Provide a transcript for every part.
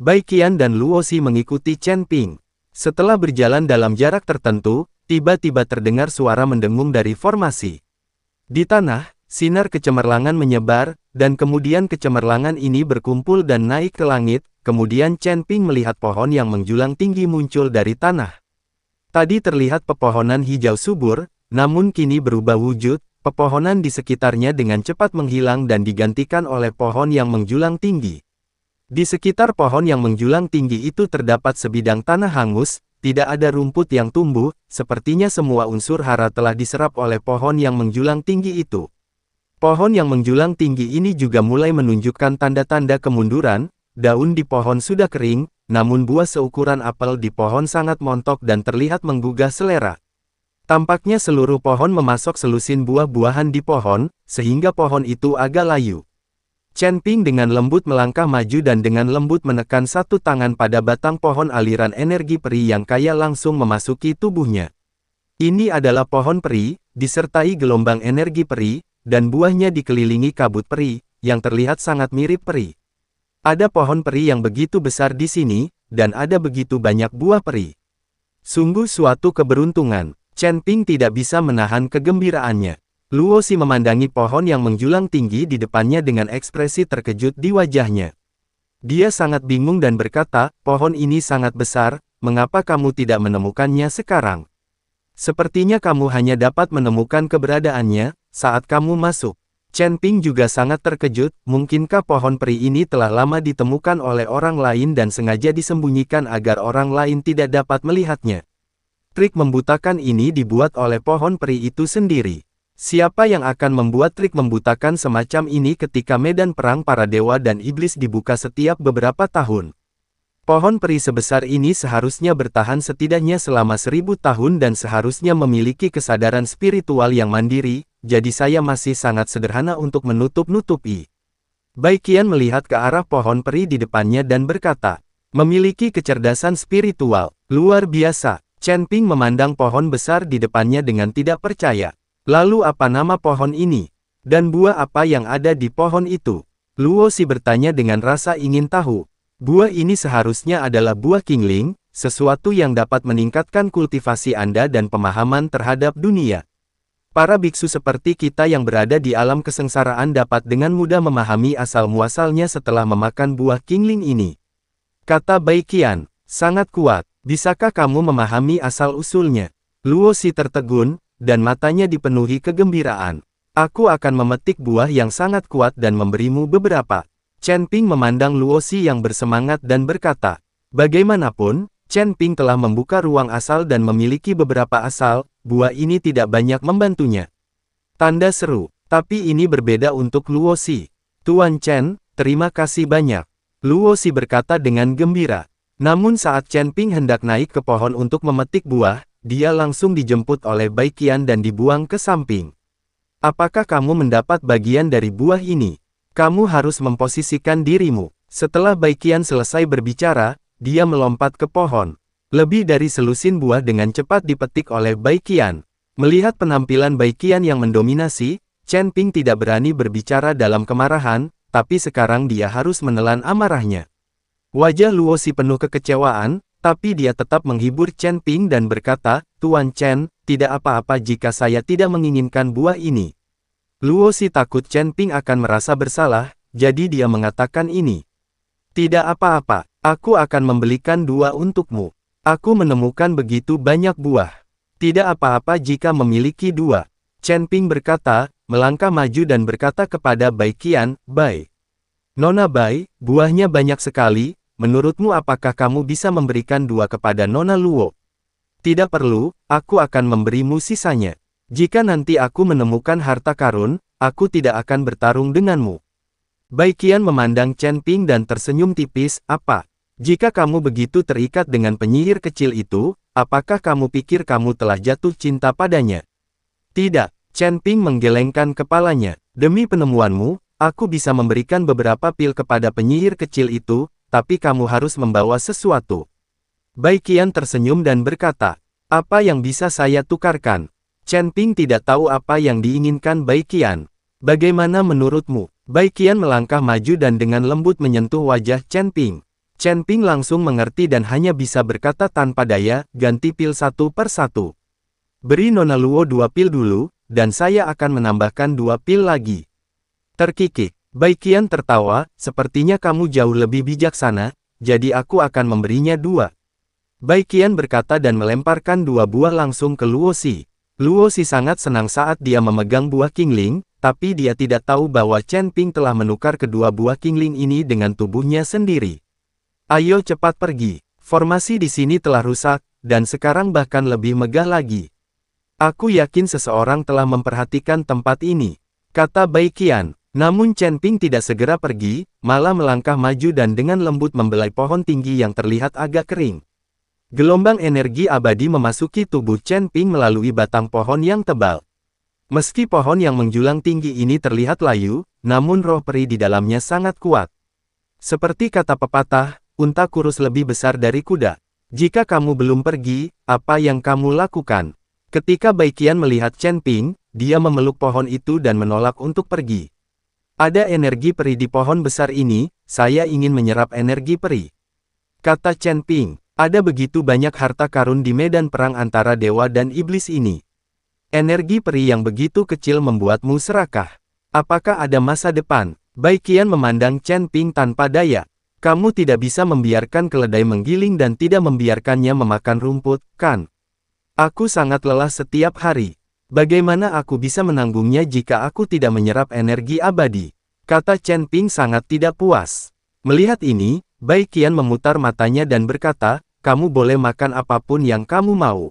Bai Qian dan Luo Xi mengikuti Chen Ping. Setelah berjalan dalam jarak tertentu, tiba-tiba terdengar suara mendengung dari formasi. Di tanah, sinar kecemerlangan menyebar, dan kemudian kecemerlangan ini berkumpul dan naik ke langit, kemudian Chen Ping melihat pohon yang menjulang tinggi muncul dari tanah. Tadi terlihat pepohonan hijau subur, namun kini berubah wujud, pepohonan di sekitarnya dengan cepat menghilang dan digantikan oleh pohon yang menjulang tinggi. Di sekitar pohon yang menjulang tinggi itu terdapat sebidang tanah hangus, tidak ada rumput yang tumbuh, sepertinya semua unsur hara telah diserap oleh pohon yang menjulang tinggi itu. Pohon yang menjulang tinggi ini juga mulai menunjukkan tanda-tanda kemunduran, daun di pohon sudah kering, namun buah seukuran apel di pohon sangat montok dan terlihat menggugah selera. Tampaknya seluruh pohon memasok selusin buah-buahan di pohon, sehingga pohon itu agak layu. Chen Ping dengan lembut melangkah maju dan dengan lembut menekan satu tangan pada batang pohon aliran energi peri yang kaya langsung memasuki tubuhnya. Ini adalah pohon peri, disertai gelombang energi peri, dan buahnya dikelilingi kabut peri, yang terlihat sangat mirip peri. Ada pohon peri yang begitu besar di sini, dan ada begitu banyak buah peri. Sungguh suatu keberuntungan. Chen Ping tidak bisa menahan kegembiraannya. Luo Xi memandangi pohon yang menjulang tinggi di depannya dengan ekspresi terkejut di wajahnya. Dia sangat bingung dan berkata, pohon ini sangat besar, mengapa kamu tidak menemukannya sekarang? Sepertinya kamu hanya dapat menemukan keberadaannya saat kamu masuk. Chen Ping juga sangat terkejut, mungkinkah pohon peri ini telah lama ditemukan oleh orang lain dan sengaja disembunyikan agar orang lain tidak dapat melihatnya. Trik membutakan ini dibuat oleh pohon peri itu sendiri. Siapa yang akan membuat trik membutakan semacam ini ketika medan perang para dewa dan iblis dibuka setiap beberapa tahun? Pohon peri sebesar ini seharusnya bertahan setidaknya selama 1000 tahun dan seharusnya memiliki kesadaran spiritual yang mandiri, jadi saya masih sangat sederhana untuk menutup-nutupi. Bai Qian melihat ke arah pohon peri di depannya dan berkata, memiliki kecerdasan spiritual, luar biasa. Chen Ping memandang pohon besar di depannya dengan tidak percaya. Lalu apa nama pohon ini? Dan buah apa yang ada di pohon itu? Luo Xi bertanya dengan rasa ingin tahu. Buah ini seharusnya adalah buah Qingling, sesuatu yang dapat meningkatkan kultivasi Anda dan pemahaman terhadap dunia. Para biksu seperti kita yang berada di alam kesengsaraan dapat dengan mudah memahami asal-muasalnya setelah memakan buah Qingling ini. Kata Bai Qian, sangat kuat, bisakah kamu memahami asal-usulnya? Luo Xi tertegun, dan matanya dipenuhi kegembiraan. Aku akan memetik buah yang sangat kuat dan memberimu beberapa. Chen Ping memandang Luo Xi yang bersemangat dan berkata, bagaimanapun, Chen Ping telah membuka ruang asal dan memiliki beberapa asal, buah ini tidak banyak membantunya. Tanda seru, tapi ini berbeda untuk Luo Xi. Tuan Chen, terima kasih banyak. Luo Xi berkata dengan gembira. Namun saat Chen Ping hendak naik ke pohon untuk memetik buah, dia langsung dijemput oleh Bai Qian dan dibuang ke samping. Apakah kamu mendapat bagian dari buah ini? Kamu harus memposisikan dirimu. Setelah Bai Qian selesai berbicara, dia melompat ke pohon. Lebih dari selusin buah dengan cepat dipetik oleh Bai Qian. Melihat penampilan Bai Qian yang mendominasi, Chen Ping tidak berani berbicara dalam kemarahan, tapi sekarang dia harus menelan amarahnya. Wajah Luo Xi penuh kekecewaan, tapi dia tetap menghibur Chen Ping dan berkata, Tuan Chen, tidak apa-apa jika saya tidak menginginkan buah ini. Luo Xi takut Chen Ping akan merasa bersalah, jadi dia mengatakan ini. Tidak apa-apa, aku akan membelikan 2 untukmu. Aku menemukan begitu banyak buah. Tidak apa-apa jika memiliki 2. Chen Ping berkata, melangkah maju dan berkata kepada Bai Qian, Bai. Nona Bai, buahnya banyak sekali, menurutmu apakah kamu bisa memberikan 2 kepada Nona Luo? Tidak perlu, aku akan memberimu sisanya. Jika nanti aku menemukan harta karun, aku tidak akan bertarung denganmu. Bai Qian memandang Chen Ping dan tersenyum tipis, apa? Jika kamu begitu terikat dengan penyihir kecil itu, apakah kamu pikir kamu telah jatuh cinta padanya? Tidak, Chen Ping menggelengkan kepalanya. Demi penemuanmu, aku bisa memberikan beberapa pil kepada penyihir kecil itu, tapi kamu harus membawa sesuatu. Bai Qian tersenyum dan berkata, apa yang bisa saya tukarkan? Chen Ping tidak tahu apa yang diinginkan Bai Qian. Bagaimana menurutmu? Bai Qian melangkah maju dan dengan lembut menyentuh wajah Chen Ping. Chen Ping langsung mengerti dan hanya bisa berkata tanpa daya, ganti pil satu per satu. Beri Nona Luo 2 pil dulu, dan saya akan menambahkan 2 pil lagi. Terkikik. Bai Qian tertawa, sepertinya kamu jauh lebih bijaksana, jadi aku akan memberinya 2. Bai Qian berkata dan melemparkan 2 buah langsung ke Luo Si. Luo Si sangat senang saat dia memegang buah Qingling, tapi dia tidak tahu bahwa Chen Ping telah menukar kedua buah Qingling ini dengan tubuhnya sendiri. Ayo cepat pergi. Formasi di sini telah rusak, dan sekarang bahkan lebih megah lagi. Aku yakin seseorang telah memperhatikan tempat ini, kata Bai Qian. Namun Chen Ping tidak segera pergi, malah melangkah maju dan dengan lembut membelai pohon tinggi yang terlihat agak kering. Gelombang energi abadi memasuki tubuh Chen Ping melalui batang pohon yang tebal. Meski pohon yang menjulang tinggi ini terlihat layu, namun roh peri di dalamnya sangat kuat. Seperti kata pepatah, unta kurus lebih besar dari kuda. Jika kamu belum pergi, apa yang kamu lakukan? Ketika Bai Qian melihat Chen Ping, dia memeluk pohon itu dan menolak untuk pergi. Ada energi peri di pohon besar ini, saya ingin menyerap energi peri. Kata Chen Ping, ada begitu banyak harta karun di medan perang antara dewa dan iblis ini. Energi peri yang begitu kecil membuatmu serakah. Apakah ada masa depan? Bai Qian memandang Chen Ping tanpa daya. Kamu tidak bisa membiarkan keledai menggiling dan tidak membiarkannya memakan rumput, kan? Aku sangat lelah setiap hari. Bagaimana aku bisa menanggungnya jika aku tidak menyerap energi abadi? Kata Chen Ping sangat tidak puas. Melihat ini, Bai Qian memutar matanya dan berkata, kamu boleh makan apapun yang kamu mau.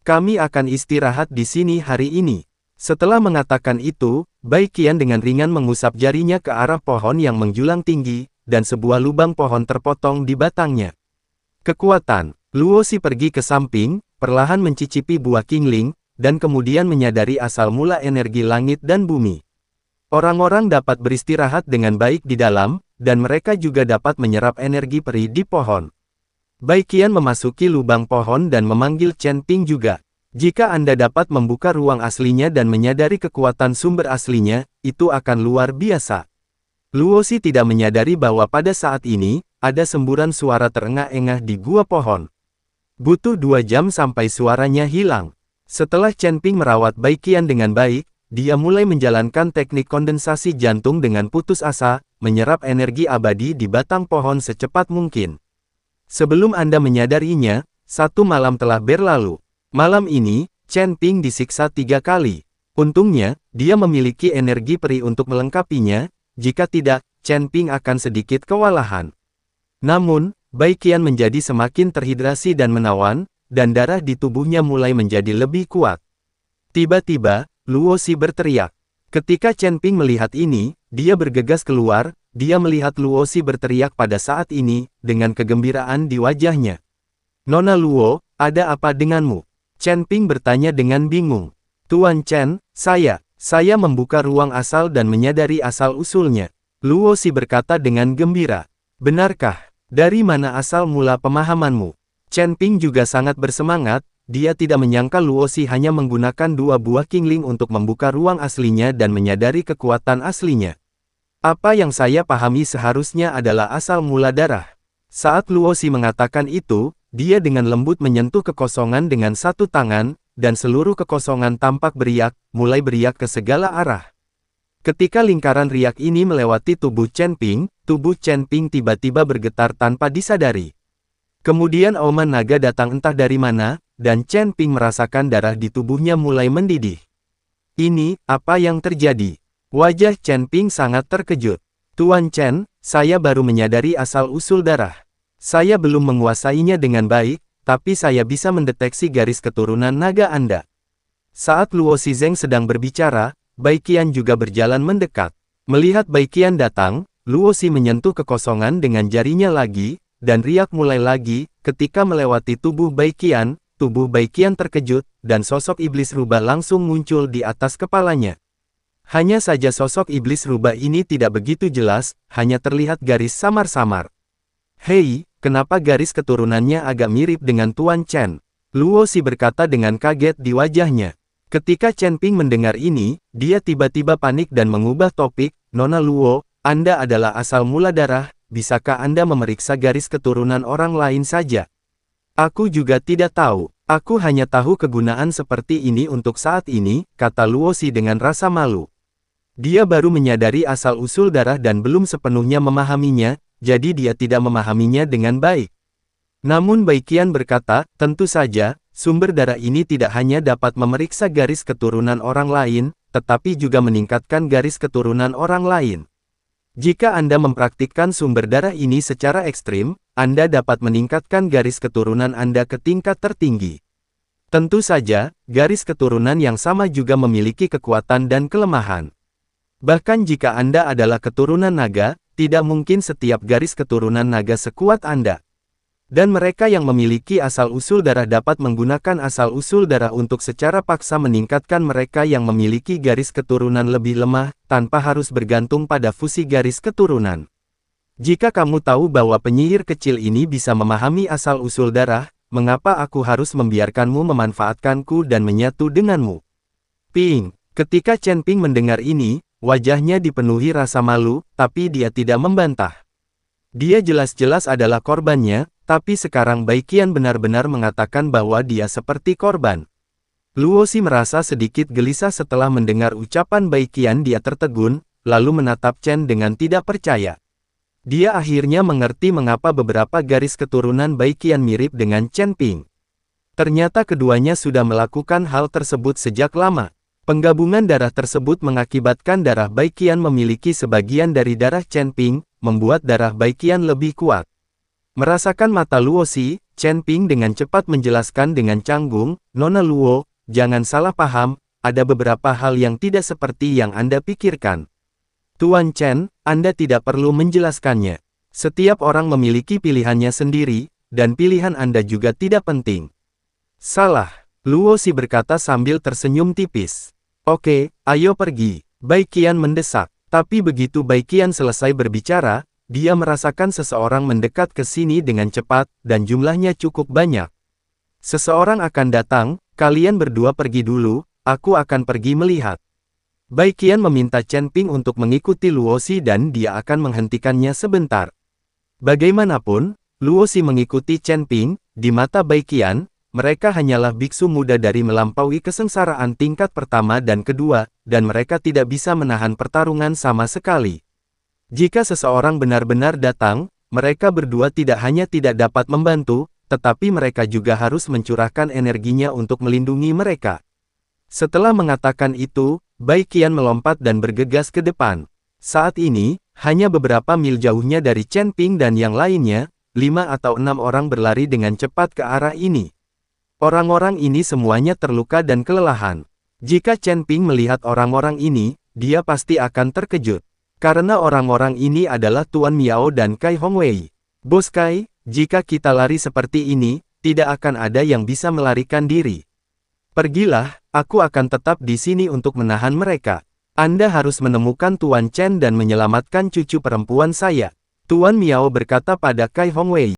Kami akan istirahat di sini hari ini. Setelah mengatakan itu, Bai Qian dengan ringan mengusap jarinya ke arah pohon yang menjulang tinggi, dan sebuah lubang pohon terpotong di batangnya. Kekuatan. Luo Si pergi ke samping, perlahan mencicipi buah Qingling, dan kemudian menyadari asal mula energi langit dan bumi. Orang-orang dapat beristirahat dengan baik di dalam, dan mereka juga dapat menyerap energi peri di pohon. Bai Qian memasuki lubang pohon dan memanggil Chen Ping juga. Jika Anda dapat membuka ruang aslinya dan menyadari kekuatan sumber aslinya, itu akan luar biasa. Luo Si tidak menyadari bahwa pada saat ini, ada semburan suara terengah-engah di gua pohon. Butuh 2 jam sampai suaranya hilang. Setelah Chen Ping merawat Bai Qian dengan baik, dia mulai menjalankan teknik kondensasi jantung dengan putus asa, menyerap energi abadi di batang pohon secepat mungkin. Sebelum Anda menyadarinya, 1 malam telah berlalu. Malam ini, Chen Ping disiksa 3 kali. Untungnya, dia memiliki energi peri untuk melengkapinya. Jika tidak, Chen Ping akan sedikit kewalahan. Namun, Bai Qian menjadi semakin terhidrasi dan menawan, dan darah di tubuhnya mulai menjadi lebih kuat. Tiba-tiba, Luo Si berteriak. Ketika Chen Ping melihat ini, dia bergegas keluar, dia melihat Luo Si berteriak pada saat ini, dengan kegembiraan di wajahnya. Nona Luo, ada apa denganmu? Chen Ping bertanya dengan bingung. Tuan Chen, saya membuka ruang asal dan menyadari asal-usulnya. Luo Si berkata dengan gembira. Benarkah? Dari mana asal mula pemahamanmu? Chen Ping juga sangat bersemangat, dia tidak menyangka Luo Si hanya menggunakan 2 buah Qingling untuk membuka ruang aslinya dan menyadari kekuatan aslinya. Apa yang saya pahami seharusnya adalah asal mula darah. Saat Luo Si mengatakan itu, dia dengan lembut menyentuh kekosongan dengan 1 tangan, dan seluruh kekosongan tampak beriak, mulai beriak ke segala arah. Ketika lingkaran riak ini melewati tubuh Chen Ping tiba-tiba bergetar tanpa disadari. Kemudian auman naga datang entah dari mana, dan Chen Ping merasakan darah di tubuhnya mulai mendidih. Ini, apa yang terjadi? Wajah Chen Ping sangat terkejut. Tuan Chen, saya baru menyadari asal-usul darah. Saya belum menguasainya dengan baik, tapi saya bisa mendeteksi garis keturunan naga Anda. Saat Luo Xizeng sedang berbicara, Bai Qian juga berjalan mendekat. Melihat Bai Qian datang, Luo Si menyentuh kekosongan dengan jarinya lagi, dan riak mulai lagi. Ketika melewati tubuh Bai Qian terkejut, dan sosok iblis rubah langsung muncul di atas kepalanya. Hanya saja sosok iblis rubah ini tidak begitu jelas, hanya terlihat garis samar-samar. Hei, kenapa garis keturunannya agak mirip dengan Tuan Chen? Luo Si berkata dengan kaget di wajahnya. Ketika Chen Ping mendengar ini, dia tiba-tiba panik dan mengubah topik. Nona Luo, Anda adalah asal mula darah, bisakah Anda memeriksa garis keturunan orang lain saja? Aku juga tidak tahu. Aku hanya tahu kegunaan seperti ini untuk saat ini, kata Luosi dengan rasa malu. Dia baru menyadari asal-usul darah dan belum sepenuhnya memahaminya, jadi dia tidak memahaminya dengan baik. Namun Baiqian berkata, tentu saja, sumber darah ini tidak hanya dapat memeriksa garis keturunan orang lain, tetapi juga meningkatkan garis keturunan orang lain. Jika Anda mempraktikkan sumber darah ini secara ekstrim, Anda dapat meningkatkan garis keturunan Anda ke tingkat tertinggi. Tentu saja, garis keturunan yang sama juga memiliki kekuatan dan kelemahan. Bahkan jika Anda adalah keturunan naga, tidak mungkin setiap garis keturunan naga sekuat Anda. Dan mereka yang memiliki asal-usul darah dapat menggunakan asal-usul darah untuk secara paksa meningkatkan mereka yang memiliki garis keturunan lebih lemah, tanpa harus bergantung pada fusi garis keturunan. Jika kamu tahu bahwa penyihir kecil ini bisa memahami asal-usul darah, mengapa aku harus membiarkanmu memanfaatkanku dan menyatu denganmu? Ping. Ketika Chen Ping mendengar ini, wajahnya dipenuhi rasa malu, tapi dia tidak membantah. Dia jelas-jelas adalah korbannya, tapi sekarang Baiqian benar-benar mengatakan bahwa dia seperti korban. Luosi merasa sedikit gelisah setelah mendengar ucapan Baiqian. Dia tertegun, lalu menatap Chen dengan tidak percaya. Dia akhirnya mengerti mengapa beberapa garis keturunan Baiqian mirip dengan Chen Ping. Ternyata keduanya sudah melakukan hal tersebut sejak lama. Penggabungan darah tersebut mengakibatkan darah Baiqian memiliki sebagian dari darah Chen Ping, membuat darah Baiqian lebih kuat. Merasakan mata Luosi, Chen Ping dengan cepat menjelaskan dengan canggung, Nona Luo, jangan salah paham, ada beberapa hal yang tidak seperti yang Anda pikirkan. Tuan Chen, Anda tidak perlu menjelaskannya. Setiap orang memiliki pilihannya sendiri, dan pilihan Anda juga tidak penting. Salah, Luosi berkata sambil tersenyum tipis. Oke, ayo pergi, Baiqian mendesak. Tapi begitu Baiqian selesai berbicara, dia merasakan seseorang mendekat ke sini dengan cepat, dan jumlahnya cukup banyak. Seseorang akan datang, kalian berdua pergi dulu, aku akan pergi melihat. Baiqian meminta Chen Ping untuk mengikuti Luosi dan dia akan menghentikannya sebentar. Bagaimanapun, Luosi mengikuti Chen Ping, di mata Baiqian, mereka hanyalah biksu muda dari melampaui kesengsaraan tingkat pertama dan kedua, dan mereka tidak bisa menahan pertarungan sama sekali. Jika seseorang benar-benar datang, mereka berdua tidak hanya tidak dapat membantu, tetapi mereka juga harus mencurahkan energinya untuk melindungi mereka. Setelah mengatakan itu, Baiqian melompat dan bergegas ke depan. Saat ini, hanya beberapa mil jauhnya dari Chen Ping dan yang lainnya, 5 atau 6 orang berlari dengan cepat ke arah ini. Orang-orang ini semuanya terluka dan kelelahan. Jika Chen Ping melihat orang-orang ini, dia pasti akan terkejut. Karena orang-orang ini adalah Tuan Miao dan Kai Hongwei. Bos Kai, jika kita lari seperti ini, tidak akan ada yang bisa melarikan diri. Pergilah, aku akan tetap di sini untuk menahan mereka. Anda harus menemukan Tuan Chen dan menyelamatkan cucu perempuan saya. Tuan Miao berkata pada Kai Hongwei.